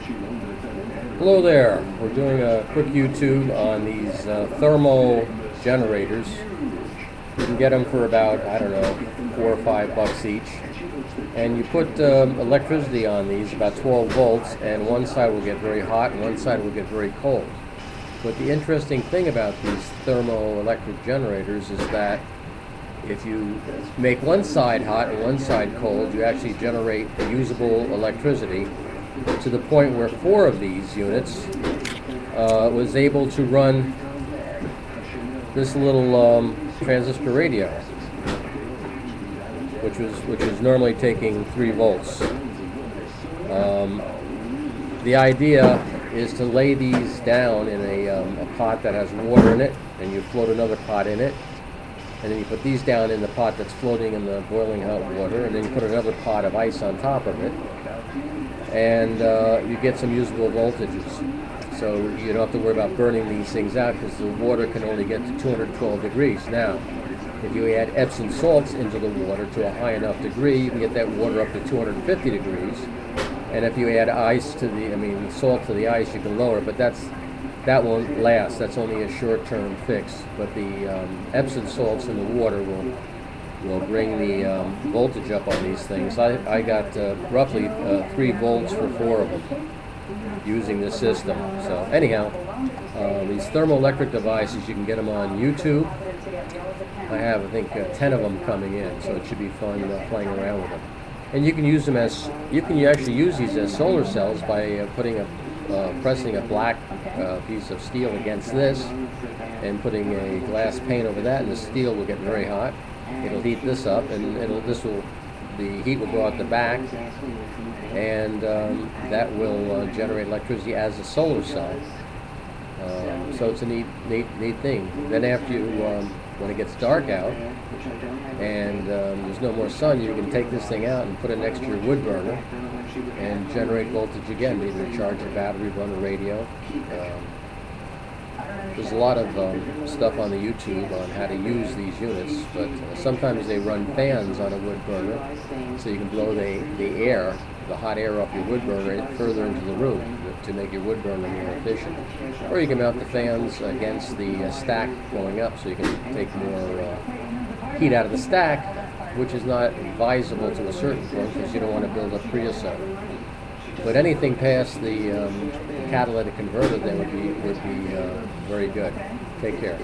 Hello there. We're doing a quick YouTube on these thermal generators. You can get them for about, I don't know, $4 or $5 each. And you put electricity on these, about 12 volts, and one side will get very hot and one side will get very cold. But the interesting thing about these thermoelectric generators is that if you make one side hot and one side cold, you actually generate usable electricity to the point where 4 of these units was able to run this little transistor radio, which was normally taking 3 volts. The idea is to lay these down in a pot that has water in it, and you float another pot in it, and then you put these down in the pot that's floating in the boiling hot water, and then you put another pot of ice on top of it, and you get some usable voltages. So you don't have to worry about burning these things out because the water can only get to 212 degrees. Now, if you add Epsom salts into the water to a high enough degree, you can get that water up to 250 degrees. And if you add ice to salt to the ice, you can lower it, but that won't last. That's only a short-term fix. But the Epsom salts in the water will bring the voltage up on these things. I got roughly 3 volts for 4 of them using this system. So anyhow, these thermoelectric devices, you can get them on YouTube. I have, I think, 10 of them coming in, so it should be fun playing around with them. And you can use them you can actually use these as solar cells by pressing a black piece of steel against this and putting a glass pane over that, and the steel will get very hot. It'll heat this up, and the heat will go out the back, and that will generate electricity as a solar cell. So it's a neat thing. Then after when it gets dark out and there's no more sun, you can take this thing out and put it next to your wood burner and generate voltage again, either charge a battery, run a radio. There's a lot of stuff on the YouTube on how to use these units, but sometimes they run fans on a wood burner, so you can blow the hot air off your wood burner further into the room to make your wood burner more efficient. Or you can mount the fans against the stack going up, so you can take more heat out of the stack, which is not advisable to a certain point because you don't want to build up creosote. But anything past the catalytic converter then would be very good. Take care.